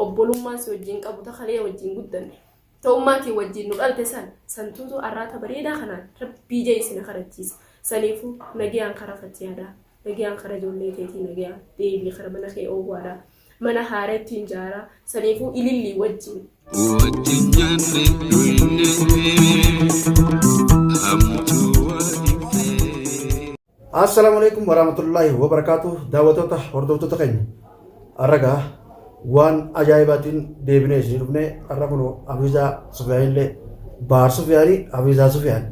obbolummaan si wajjin qabu takalee wajjin guddanne ta'ummaatii wajjin nu dhalte santuutu arraata bareedaa kanaan rabbii jeesina karachiisa saniifuu nagayaan kara fatiyaadaa nagayaan kara ijoollee teetii nagayaan deebii kara mana kee oowwaadhaa mana haareetti injaaraa saniifuu ilillii wajjin. Assalamualaikum warahmatullahi wabarakatuh. Daawwattoota hordoftoota keenya arragaa waan ajaa'ibatiin deebinee isin dhufne arra kun Hafizaa Sufiyaanillee Bahar Sufiyaanii Hafizaa Sufiyaan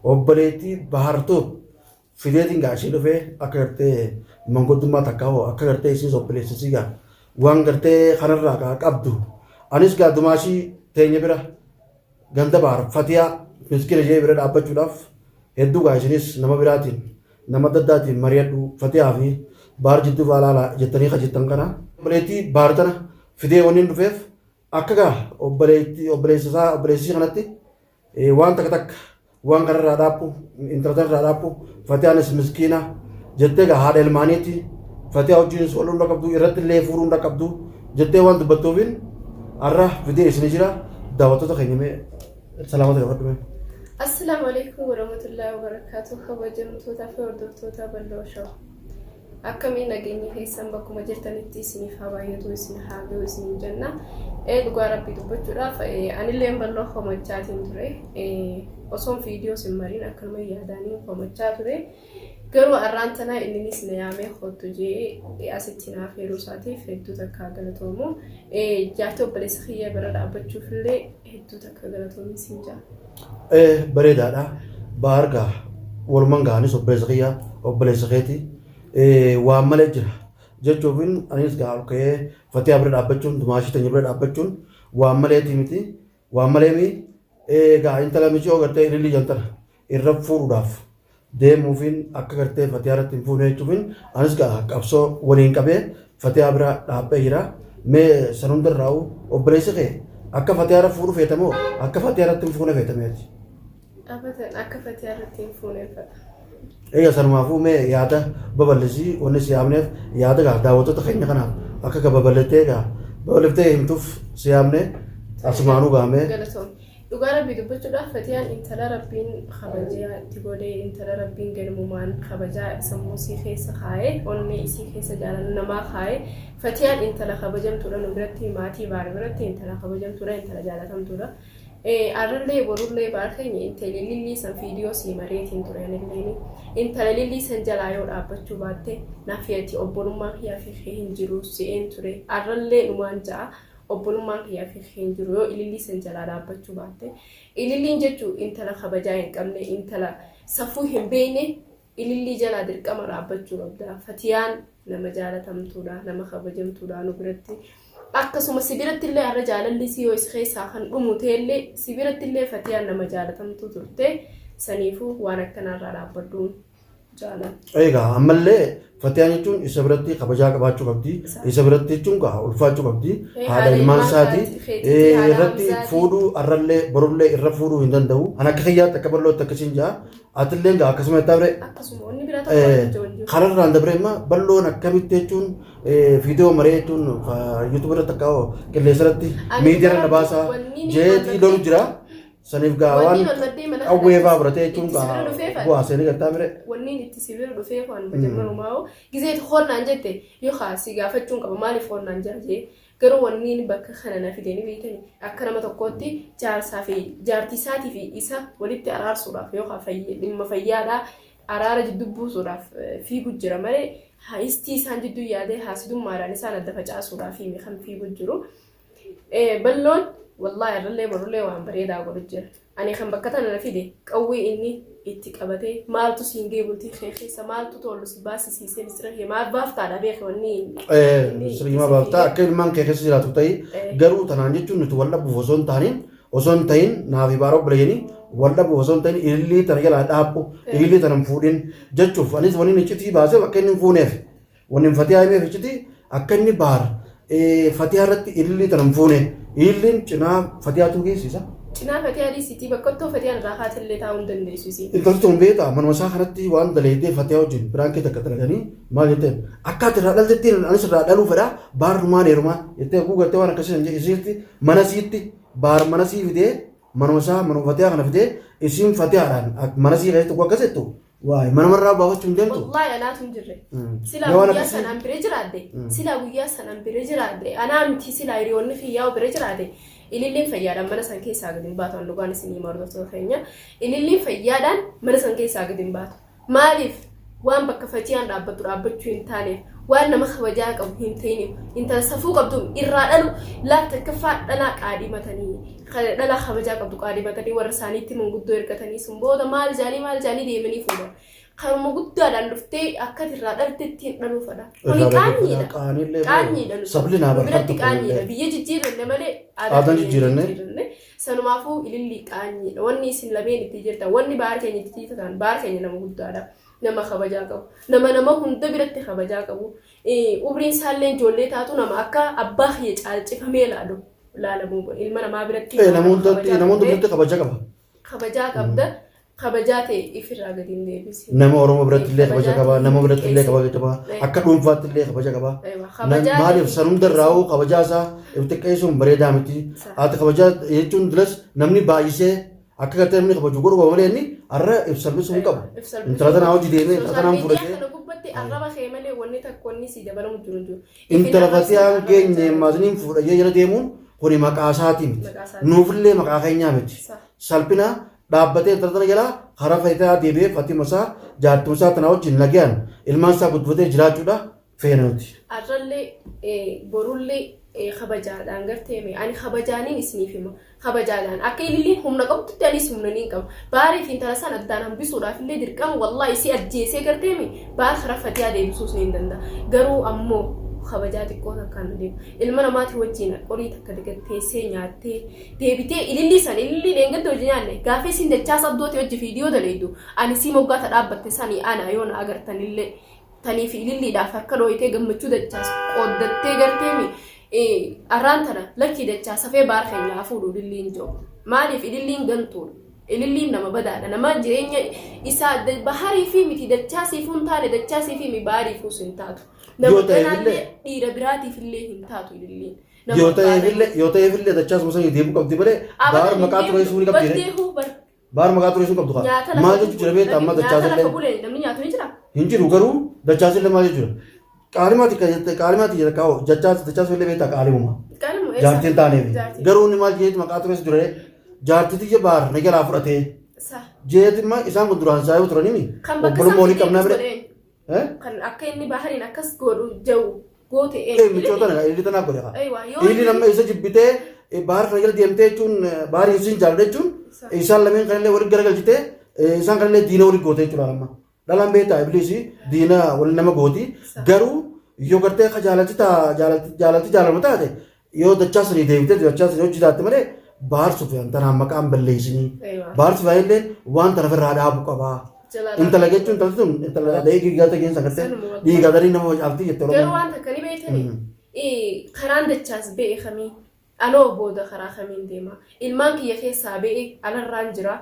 obboleettii Bahartuu fideetiin gaashii dhufee akka gartee manguddummaa takka hoo akka gartee isiis obboleessisii gaa waan gartee kanarraa qabdu anis gaa dumaashii teenya bira ganda Bahar Fatiyaa miskina ishee bira dhaabbachuudhaaf hedduu gaa isinis nama biraatiin nama daddaatiin mari'adhu Fatiyaa fi Bahar jidduu faalaala jettanii hajjettan kana obboleettii Bahar tana fidee waniin dhufeef akka gaa obboleessisii kanatti waan takka waan kanarraa dhaabbu intarneetirraa dhaabbu Fatiyaanis miskiina jettee gaa haadha ilmaaniitti Fatiyaa wajjinis wal hunda qabdu irratti illee fuuruu hunda qabdu jettee waan dubbattuufiin har'a fidee isin jira daawwattoota keenya mee salaamata gaafadhu. Assalamu alaikum warahmatullahi wabarakatuh. Kabajamtoota fi hordoftoota bal'oo shoo. Akkamiin nageenya keessan bakkuma jirtanitti isiniif haa baay'atu isin haa ga'u isin jenna. Dhugaa rabbii dubbachuudhaaf anillee bal'oo homachaatiin ture. Osoon viidiyoo sin mariin akkanuma yaadanii homachaa ture. Garuu arraan tanaa inninis na yaamee hottu jee asitti naaf heeruu isaatiif hedduu takka galatoomu. Jaartii obboleessa kiyya bira dhaabbachuuf illee hedduu takka galatoomu isin jaa. Bareedaadha. Bahar gaa walumaan gaanis obboleessa keeti waan malee jira jechuufin anis gaa ka'ee Fatiyaa bira dhaabbachuun dumaashii teenya bira dhaabbachuun waan maleetii miti waan malee gaa intala michoo gartee ilillii jantana irra fuudhuudhaaf deemuufiin akka gartee Fatiyaa irratti hin fuune jechuufin anis gaa qabsoo waliin qabee Fatiyaa bira dhaabbee jira mee san hundarraa obboleessi kee akka Fatiyaa irra fuudhu feetamoo akka Fatiyaa irratti hin fuune feetameeti. Akka Fatiyaa irratti hin fuune fedha. Sanumaafuu mee yaada babal'isii wanni si yaamneef yaada gaa daawwattoota keenya kanaaf akka gaa babal'iftee himtuuf si yaamne asumaanuu gaamee. Dhugaa rabbii dubbachuudhaaf Fatiyaan intala rabbiin kabajaa itti godhee intala rabbiin galmumaan kabajaa sammuu isii keessa kaa'ee onnee isii keessa jaalala namaa kaa'ee Fatiyaan intala kabajamtuudha nu biratti maatii Bahar biratti intala kabajamtuudha intala jaalatamtuudha. Arrallee borullee Bahar keenya intala lillii san viidiyoo sii mareetiin turanillee intala lillii san jalaa yoo dhaabbachuu baatte naafiyatti obbolummaa kiyyaa fi hin jiru si'een ture arrallee dhumaan ja'a. Obbolummaan kiyyaa fi hin jiru yoo ilillii san jalaa dhaabbachuu baatte ililliin jechuun intala kabajaa hin qabne intala safuu hin beekne ilillii jalaa dirqama dhaabbachuu qabda. Fatiyaan nama jaalatamtuudha nama kabajamtuudha nu biratti akkasuma si biratti illee har'a jaalalli si yoo isa keessaa kan dhumu ta'ellee si biratti illee Fatiyaan nama jaalatamtuu turte saniifuu waan akkanarraa dhaabbadhuun jaalala. Egaa ammallee Fatiyaan jechuun isa biratti kabajaa qabaachuu qabdi. Isa biratti jechuun gaa ulfaachuu qabdi. Haadha ilmaan isaati irratti fuudhuu arrallee borullee irra fuudhuu hin danda'u. An akka kiyyaatti akka bal'ootti akkasiin jaa atillee gaa akkasuma itti dabre. Akkasuma onni biraa tokko kanarraan dabre immoo bal'oon akkamitti jechuun viidiyoo maree jechuun yuutuub irratti akka qilleensa irratti miidiyaa irra baasaa jeetii lolu jira. Saniif gaa waan qawweefaa biratee jechuun gaa bu'aa seenii gattaa bire. Wanni itti si bira dhufee waan bajammanumaa gizeeti hornaan jette yoo si gaafachuun qaba maaliif hornaan jira garuu wanni bakka kana na fidanii beekanii akka nama tokkootti jaarsaa fi jaartii isaatii fi isa walitti araarsuudhaaf yoo dhimma fayyaadhaa araara jidduu buusuudhaaf fiigu jira malee haistii isaan jidduu yaadee haasidummaadhaan isaan adda facaasuudhaaf kan fiigu jiru. Balloon wallahi arrallee borullee waan bareedaa godhu jira. Ani kan bakka tana na fide qawwee inni itti qabatee maaltu siin geebultii keessa maaltu tollu si baasisiisee misira kee maal baaftaadha beeka wanni. Sirriima baaftaa akka ilmaan kee keessa jiraatu ta'ii garuu tanaan jechuun nuti wal dhabuuf osoo hin ta'in naafi Bahar obboleeyanii wal dhabuuf osoo hin ta'in ilillii tana jalaa dhaabbu ilillii tana hin fuudhin jechuuf anis wanni inni iccitii baasee akka inni hin fuuneef wanni Fatiyaa himeef iccitii akka inni Bahar Fatiyaa irratti ilillii tana hin fuune ililliin cinaa Fatiyaatu geessisa. cinaa fatiyaan sitii bakka fatiyaan raaxaat illee taa'uu dandeessu. Intalli tun beektaa manuma isaa kanatti waan daleedee fatiyaa wajjin biraan kee takka dalaganii maal jetteen akkaati irraa dhaltettiin anis irraa dhaluu fedhaa baarrumaan heerumaa jettee guugattee waan akkasii hin isiitti mana siitti baar mana sii fidee manuma isaa manuma fatiyaa kana fidee isiin fatiyaadhaan mana sii keessatti akka akkasettu waay mana marraa baafachuu hin deemtu. Wallaahi anaatu hin jirre. Silaa guyyaa sanaan bira jiraadde. Silaa guyyaa sanaan bira jiraadde. Anaa miti silaa hiriyoonni fiyyaa'u bira jiraadde. Ililliin fayyaadhaan mana san keessaa gadi hin baatu. Dhugaan isinii mordoftoota keenya. Ililliin fayyaadhaan mana san keessaa gadi hin baatu. Maaliif waan bakka fatiyaan dhaabbachuu hin taaneef waan nama kabajaa qabu hin ta'iniif intala safuu qabdu irraa dhalu laafta kaffaa dhalaa qaadhimatanii dhalaa kabajaa qabdu qaadhimatanii warra isaaniitti manguddoo ergatanii sun booda maal jaanii deemanii fuudhan. Karuma guddaadhaan dhuftee akka irraa dhaltetti dhaluu fedha. Kuni qaanyiidha. Qaanyiidha. Biratti qaanyiidha. Biyya jijjiiranne malee aadaa jijjiiranne. Sanumaafuu ilillii qaanyiidha. Wanni isin lameen itti jirta. Wanni baara keenya itti taatan baara keenya nama guddaadha. Nama kabajaa qabu. Nama hunda biratti kabajaa qabu. Umriin isaallee ijoollee taatu nama akka abbaa kiyya caalchifamee laalamu ilma namaa biratti. Namoota biratti kabajaa qaba. Kabajaa qabda. Kabajaa ta'e ifirraa gadi hin deebisi. Nama Oromoo biratti illee kabaja qaba. Nama biratti illee kabaja qaba. Akka dhuunfaatti illee kabaja qaba. Maaliif sanum darraa'uu kabajaa isaa xiqqeessuun bareedaa miti. Haati kabajaa jechuun dilas namni baay'isee akka gartee namni kabaju godhu malee inni har'a ibsalbisuu hin qabu. Intala tanaa hojii deemee intala tanaan fudhatee. Arraba kee malee wanni takkoonni si dabalamu jiru. Intala fatiyaan geenye maasniin fuudhee jala deemuun kuni maqaa isaatii miti. Nuufillee maqaa keenyaa miti. Salphina dhaabbatee intala jala karaa faayidaa deebi'ee Fatima isaa jaartummaa isaa tanaa wajjin nagaan ilmaan isaa guddifatee jiraachuudha feena nuti. Arrallee borullee kabajaadhaan garteeme ani kabajaaniin isiniif hima kabajaadhaan akka ililliin humna qabdutti anis humna niin qaba baarii fi intala san addaan hambisuudhaaf illee dirqama wallaahi si ajjeesee garteeme baar karaa fatiyaa deebisuus ni danda'a garuu ammoo kabajaa xiqqoo takkaan deemu ilma namaati wajjin qorii takka teessee nyaattee deebitee ilillii san ilillii deengaddoo hojii nyaanne gaafee siin dachaa sabdooti hojii fiidiyoo daleeddu ani si moggaata dhaabbatte sanii ana yoona agartanillee taniif ililliidhaaf harka dhooyitee gammachuu dachaas qooddattee garteemi arraan tana lakkii dachaa safee baar keenyaa fuudhu ililliin jiru maaliif ililliin gantuudha ililliin nama badaadha nama jireenya isaa baharii fi miti dachaasii fuun taane dachaasii fi mi baarii fuus hin taatu nama kanaallee dhiira biraatiif illee hin taatu ililliin. Yoo ta'eefillee dachaas musa deemuu qabdi malee baar maqaa turee suurii qabdi. Baar maqaa turee suurii qabdu kaa maal jechuun jira beektaa amma dachaasillee. Namni nyaatu ni jira. Hin jiru garuu dachaasillee maal jechuudha. Qaalimaati jedha kaa'u dachaasillee beektaa qaalimuma. Jaartiin taaneef garuu inni maal jeetu maqaa turee duree jaartiti baar na jalaa fudhatee. Jeetimmaa isaan kun duraan isaa yoo turanii obbolummaa olii qabnaa bire. Kan akka inni bahariin akkas godhu jiru goote michoota illi tanaa godhe illi nama isa jibbitee bahar kana jala deemtee jechuun baharii isiin jaalladha jechuun isaan lameen kanallee walitti garagalchitee isaan kanallee diina walitti goote jechuudha amma dhalaan beektaa ibliisi diina waliin nama gooti garuu yoo gartee ka jaalatti jaalama taate yoo dachaa sanii deebitee dachaa sanii hojii taatte malee bahar sufyaan tanaan maqaan balleessinii bahar sufyaan illee waan tana irraa dhaabu qabaa. Intala jechuun intalli tun intala dhiigaa keessa gartee dhiigaa darii nama wajjin jettee oromoo. Garuu waan takka ni beekani karaan dachaas be'e kamii anoo booda karaa kamiin deema ilmaan kiyya keessaa be'e alarraan jira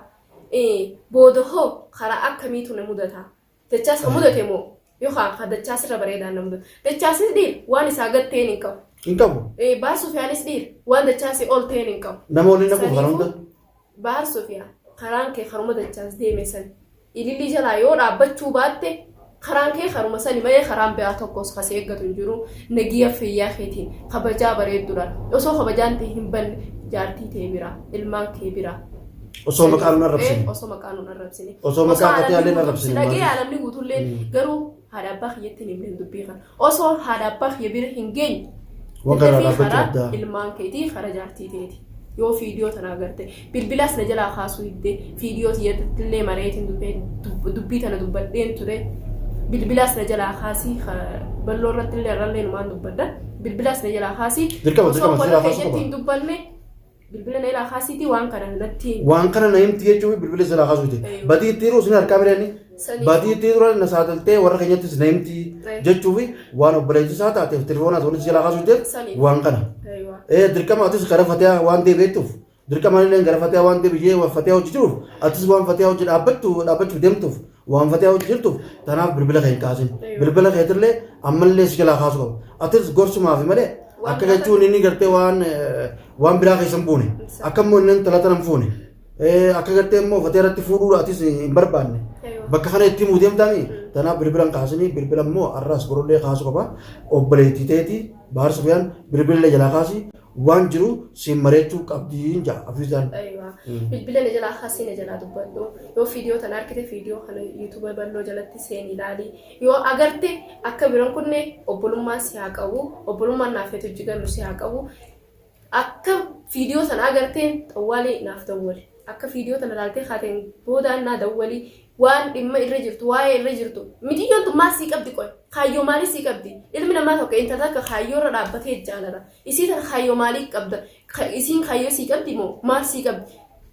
booda hoo karaa akkamiitu na mudata dachaas ka mudate moo yookaan ka dachaas irra bareedaan na mudata dachaasis dhiir waan isaa gad ta'een hin qabu. Hin qabu. Baar Sufiyaanis dhiir waan dachaas ol ta'een hin qabu. Nama waliin nama karaa hunda. Baar Sufiyaan karaan kee karuma dachaas deeme sani. Ililli jalaa yoo dhaabbachuu baatte karaan kee karuma sani malee karaan biraa tokkos kasee eeggatu hin jiru nagiya fayyaa keetiin kabajaa bareedduudhaan osoo kabajaan ta'e hin banne jaartii ta'e biraa ilmaan kee biraa. Osoo maqaan nun arrabsine. Osoo maqaan nun arrabsine. Osoo maqaa qotee arrabsine. Dhagee alamni guutuullee garuu haadha abbaa kiyyatti hin himne dubbii kana osoo haadha abbaa kiyya bira hin geenye. Waggaa dhaabbachuu addaa. Ilmaan keetii kara jaartii ta'eeti. Yoo fiidiyoo tana agarte bilbilas na jalaa kaasuu hiddee fiidiyoo illee mareetiin dubbii tana dubbadheen ture bilbilas na jalaa kaasii balloo irratti illee irrallee numaan dubbadda bilbilas na jalaa kaasii osoo qola keenyatti hin dubbanne bilbila na jalaa kaasiiti waan kana natti waan kana na himti jechuun bilbila jalaa kaasuuti badii ittiin isin harkaa bireenni badii ittiin dura na saaxiltee warra keenyattis na himti jechuufi waan obboleessisaa taateef telefoonaa tolis jalaa kaasuuteef waan kana. Dirqama atis karaa fatiyaa waan deebi'eettuuf dirqama malee gara fatiyaa waan deebi'ee waan fatiyaa hojjechuuf atis waan fatiyaa hojjetu dhaabbachuuf deemtuuf waan fatiyaa hojjetuuf tanaaf bilbila kee hin kaasin bilbila keetillee ammallee si jalaa kaasuu qabu atis gorsumaaf malee akka jechuun inni gartee waan biraa keessan buune akkammoo inni talata nam fuune akka gartee immoo fatiyaa irratti fuudhuudha atis hin barbaanne bakka kana itti muu deemtaami tanaaf bilbila hin kaasini bilbila immoo arraas borollee kaasuu qaba obboleettii teetii Bahar Sufyaan bilbila jalaa kaasii waan jiru siin mareechuu qabdiin jaa afisaan. Bilbila jalaa kaasii jalaa dubbadhu yoo viidiyoo tan argite viidiyoo kana yuutuuba bal'oo jalatti seen ilaali yoo agarte akka biroon kunne obbolummaa si haa qabu obbolummaan naaf heetu jigannu si haa qabu akka viidiyoo tan agarteen xawwaalee naaf dawwali akka viidiyoo tan ilaaltee haateen boodaan naa dawwali waan dhimma irra jirtu waa'ee irra jirtu midiyyoon tun maal sii qabdi qoy kaayyoo maalii sii qabdi ilmi namaa tokko intala akka kaayyoo irra dhaabbatee jaalala isii tan kaayyoo maalii qabda isiin kaayyoo sii qabdi moo maal sii qabdi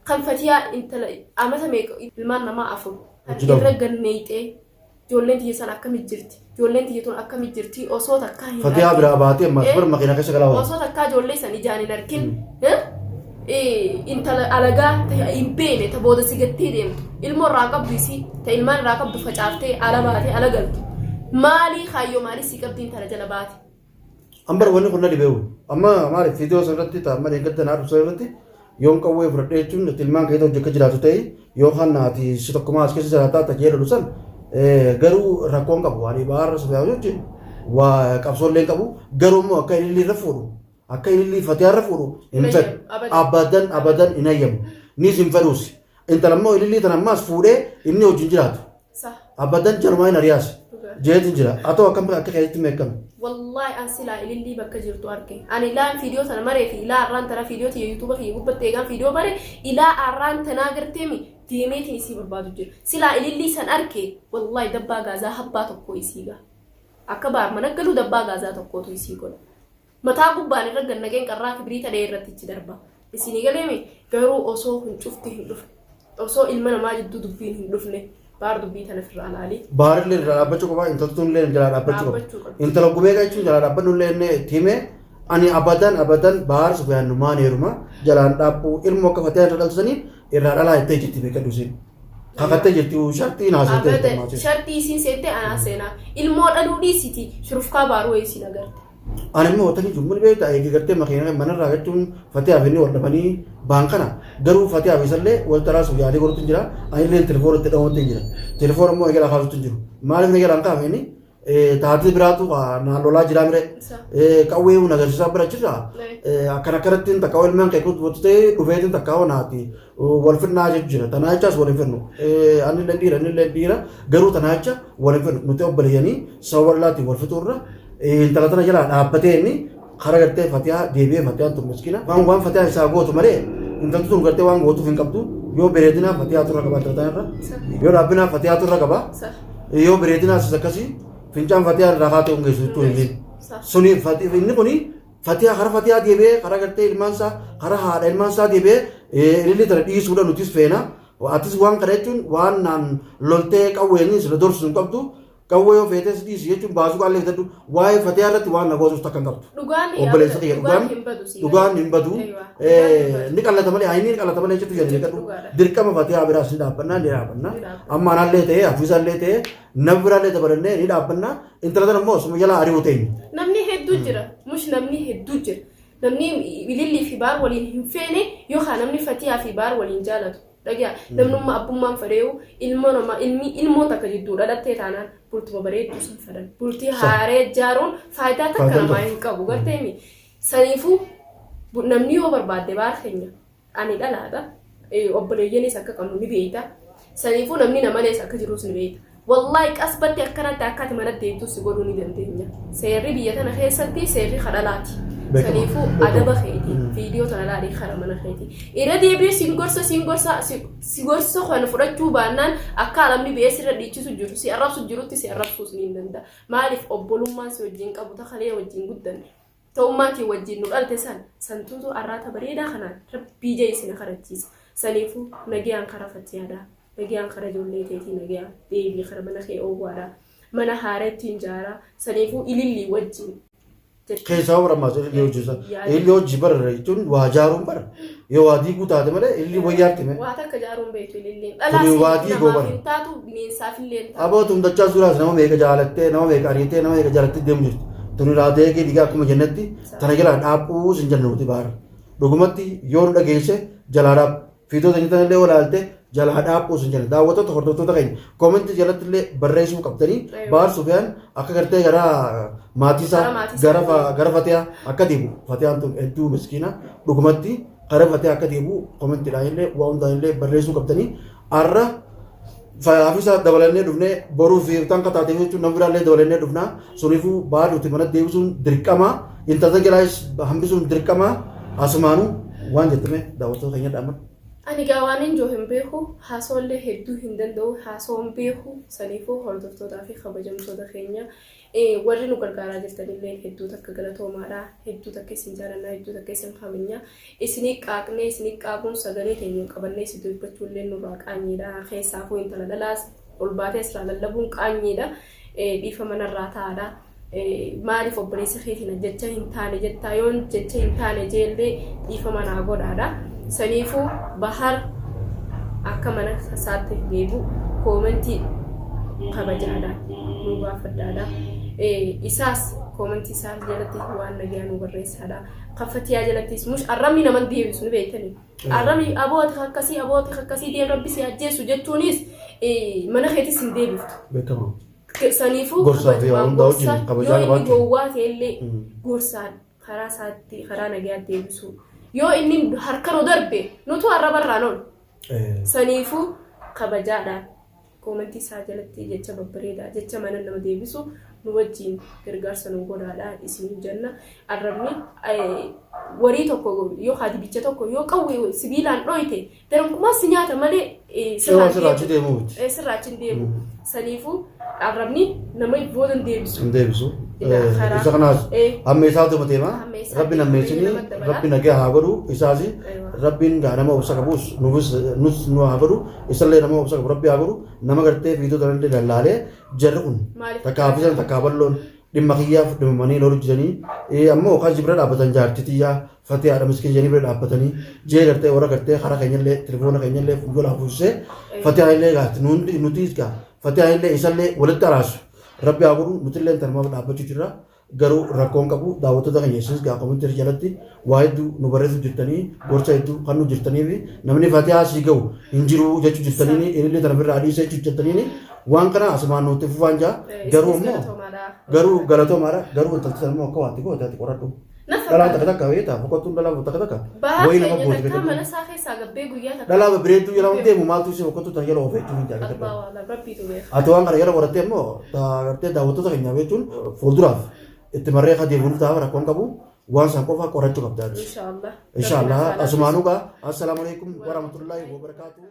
kan fatiyaa intala amata meeqa ilmaan namaa afur irra ganneeyxee ijoolleen tiyya san akkamit jirti ijoolleen tiyya tun akkamit jirti osoo takkaa hin fatiyaa biraa baatee ammas bar makiinaa keessa galaa osoo takkaa ijoollee san ijaan hin arkin intala alagaa hin beene ta booda sigattee deemtu ilmoo irraa qabdu isii ta ilmaan irraa qabdu facaaftee ala baatee ala galtu maalii kaayyoo maalii sii qabdi intala jala baate. Ambar wanni kun na dhibeewu amma maaliif viidiyoo sanarratti taa'amma deeggarta naa dhufsa irratti yoon qawwee fudhadhee jechuun ilmaan keessa hojjechaa jiraatu ta'e yookaan naati si tokkummaa as keessa jiraataa ta'ee jedhu san garuu rakkoon qabu waan Bahar Sufyaan jechuun waa qabsoollee qabu garuu immoo akka inni irra fuudhu akka inni fatiyaa irra fuudhu hin fedhu abadan hin ayyamu nis hin fedhuus intala immoo inni tan ammaas fuudhee inni wajjin jiraatu abadan jarumaa hin ariyaas jeetiin jira atoo akkam akka keessatti meeqame. Wallahi an silaa ilillii bakka jirtu arge ani ilaan viidiyoo sana maree fi ilaa arraan tana viidiyoo tiyya yuutuuba fi gubbattee eegaan viidiyoo bare ilaa arraan tanaa garteemi deemeetiin isii barbaadu jira silaa ilillii san arge wallahi dabbaa gaazaa habbaa tokko isii gaa akka baar mana galuu dabbaa gaazaa tokkootu isii godha mataa gubbaan irra gannageen qarraa kibriita dhee irratti ichi darba isinii galeemi garuu osoo hin cufti hin dhufne osoo ilma namaa jidduu dubbiin hin dhufne baar dubbii tana firraa laali. Baarillee irraa dhaabbachuu qaba intaltuun illee jalaa dhaabbachuu qaba intala gubee jechuun jalaa dhaabbannu illee timee ani abadan Bahar Sufyaan numaan heeruma jalaan dhaabbuu ilmoo akka fatiyaa irra dhaltusanii irraa dhalaa ittee jirti beekadhu siin. Kakattee jirti shartii naasitee. Shartii isiin seettee anaa seenaa ilmoo dhaluu dhiisiti shurufkaa baaruu isiin agarte. Ani immoo wantani jummal beektaa eegi gartee makiina manarraa jechuun fatiyaa fi inni wal dhabanii baankana garuu fatiyaa fi isallee wal taraasuuf yaadee godhutu jira ani illee telefoon itti dhawattee jira telefoon immoo eegala kaasutu jiru maaliif ni galaan kaafee inni taatee biraatu naan lolaa jiraa mire qawwee hun agarsiisaa bira jirra akkanattiin takka ilmaan kee kutuutee dhufeetiin takka naati wal finnaa jechu jira tanaachaas wal hin finnu ani illee dhiira garuu tanaacha wal hin finnu nuti obboleeyyanii sababa laatiin wal fixuurra intala tana jala dhaabbatee inni karaa gartee fatiyaa deebi'ee fatiyaan tun miskiina waan fatiyaan isaa gootu malee intaltu tun gartee waan gootuuf hin qabdu yoo bareedinaa fatiyaa turra qaba intala irra yoo dhaabbinaa fatiyaa turra qaba yoo bareedinaa sis akkasii fincaan fatiyaa irraa kaatee hungeessu jettuu hin suni inni kuni fatiyaa karaa fatiyaa deebi'ee karaa gartee ilmaan isaa karaa haadha ilmaan isaa deebi'ee ililli tana dhiisuudha nutis feena atis waan kana jechuun waan naan loltee qawweenii sila dorsu hin qabdu qawwee yoo feetes dhiisi jechuun baasuu qaallee fitadhu waa'ee fatiyaa irratti waan nagoosuuf takka hin qabdu. Obboleessa kiyya dhugaan hin badu ni qallata malee ayini ni qallata malee jechuun jedhanii kadhu dirqama fatiyaa biraas ni dhaabbannaa ni dhaabbanna amma anallee ta'ee hafiisallee ta'ee nama biraallee dabalannee ni dhaabbannaa intala tana immoo suma jalaa ari'uu ta'e. Namni hedduu jira namni hedduu jira namni ilillii fi baar waliin hin feene yookaan namni fatiyaa fi baar waliin jaalatu. Dhagaa namnummaa abbummaan fadheewu ilmoo takka jidduu dhalattee taanaan bultuma bareedduu san fadan bultii haaree ijaaruun faayidaa takka namaa hin qabu garteemi saniifuu namni yoo barbaadde baar keenya ani dhalaadha obboleeyyanis akka qabnu ni beeyta saniifuu namni namalees akka jirus ni beeyta wallahi qasbatti akkanatti akkati mana deemtus godhuu ni dandeenya seerri biyya tana keessatti seerri kadhalaati. Saniifuu adaba keeti viidiyoo tana laalii kara mana keeti irra deebi'ee sigorsa kan fudhachuu baannaan akka alamni bees irra dhiichisu jiru si arrabsu jirutti si arrabsuus ni danda'a maaliif obbolummaan si wajjin qabu takalee wajjin guddan ta'ummaatii wajjin nu dhalte santuutu arraata bareedaa kanaan rabbii jeesina karachiisa saniifuu nagayaan kara fatiyaadaa nagayaan kara ijoollee teetii nagayaan deebii kara mana kee oowwaadhaa mana haareetti hin jaaraa saniifuu ilillii wajjin Keessaa waramaas illee hojjisa. Illee hojii bara jechuun waa jaaruun bara. Yoo waa diiguu taate malee illee wayyaatti mee. Waa takka jaaruun beektu illee. Kuni waa diiguu bara. Taatu bineensaaf illee taatu. Abootu hundachaa suuraas nama meeqa jaalattee nama meeqa ariitee nama meeqa jaalattee deemu jirti. Tuni raadee kee dhiigaa akkuma jennatti tana jalaa dhaabbuu sin jenna nuti baara. Dhugumatti yoo nu dhageesse jalaa dhaabbu. Fiitoota inni tanallee walaalte jalaa dhaabbuu sin jenna. Daawwattoota hordoftoota keenya koomentii jalatti illee barreessuu qabdanii Baar Sufiyaan akka gartee gara maatii isaa gara Fatiyaa akka deemu. Fatiyaan tun hedduu miskiina dhugumatti gara Fatiyaa akka deemu koomentiidhaan illee waa hundaan illee barreessuu qabdanii har'a Afisa dabalannee dhufnee boruu fi tanka taatee jechuun nama biraallee dabalannee dhufnaa suniifuu baaduuti mana deebisuun dirqama intala jalaas hambisuun dirqama asumaanuu waan jettame daawwattoota keenya dhaaman. Ani gaawaanin joo hin beeku haasawallee hedduu hin danda'u haasawan beeku saniifuu hordoftootaa fi kabajamtoota keenya warri nu gargaaraa jirtanillee hedduu takka galatoomaadha hedduu takka isin jaalannaa hedduu takka isin kabajna isinii qaaqnee isinii qaaquun sagalee keenya qabannee isin dubbachuullee nurraa qaanyiidha keessaafuu intala dhalaas ol baatee asirraa lallabuun qaanyiidha dhiifa manarraa taa'aadha. Maaliif obboleessa keetiin jecha hin taane jettaa yoon jecha hin taane jeellee dhiifa manaa godhaadha. Saniifuu bahar akka mana isaatti deebi'u koomentii kabajaadha nu gaafadhaadha. Isaas koomentii isaa jalatti waan nagaa nu barreessaadha. Kaffatiyaa jalattis mush arrabni naman deebisu ni beektanii. Arrabni abooti akkasii deem rabbi si ajjeesu jechuunis mana keetis hin deebiftu. Saniifuu yoo inni gowwaa ta'ellee gorsaan karaa isaatti karaa nagaa deebisu. Yoo inni harkaan darbe nutu arrabarraan ol. Saniifuu kabajaadhaan koomentii isaa jalatti jecha babbareedaa jecha mana nama deebisu nu wajjin gargaarsa nu godhaadhaan isin jenna. Arrabni warii tokko yoo dibicha tokko yoo qawwee sibiilaan dhoyite darankumaa si nyaata malee sirraachi deemu. Saniifuu arrabni nama booda deebisu. Isa kanaas amma isaa tumateema rabbiin ammeessini rabbiin nagaa haa godhu isaasi rabbiin nama obsa qabus nus nu haa godhu isallee nama obsa qabu rabbi haa godhu nama gartee fiitoota illee lallaalee jarri kun takkaa fisan takkaa balloon dhimma kiyyaaf dhimmanii loolu jiranii ammoo kan bira dhaabbatan jaartitiyyaa Fatiyaadha miskiin jedhanii bira dhaabbatanii jee gartee warra gartee karaa keenyallee telefoona keenyallee fuuldura hafuusee Fatiyaa illee gaati nuti Fatiyaa illee isallee walitti araasu. Rabbi haa godhu nuti illee tarmaaf dhaabbachuu jirra garuu rakkoon qabu daawwattoota keenya isinis gaa koomentii jalatti waa hedduu nu barreessuu jirtanii gorsa hedduu kan nu jirtanii fi namni Fatiyaa asii gahu hin jiru jechuu jirtanii illee tana birraa dhiisee jechuu jirtanii waan kana asumaan nuti fufaan jaa garuu immoo garuu galatoomaadha garuu intalti salmoo akka waanti gootaati qoradhu. Dalam takka weta pokoknya dalam takka. Woi nama buat kita. Mana sah saya gabe guyya takka. Dalam beredu jalan deh mau tuh sih pokoknya tuh tanya lo ofe tuh jaga takka. Atau orang karya orang orang mo, karya dawat tuh taknya wetun fotoğraf. Itu mereka dia bunuh tahu rakon kamu. Wan sampai pak koran cukup dari. Insyaallah. Insyaallah. Asmanuka. Assalamualaikum warahmatullahi wabarakatuh.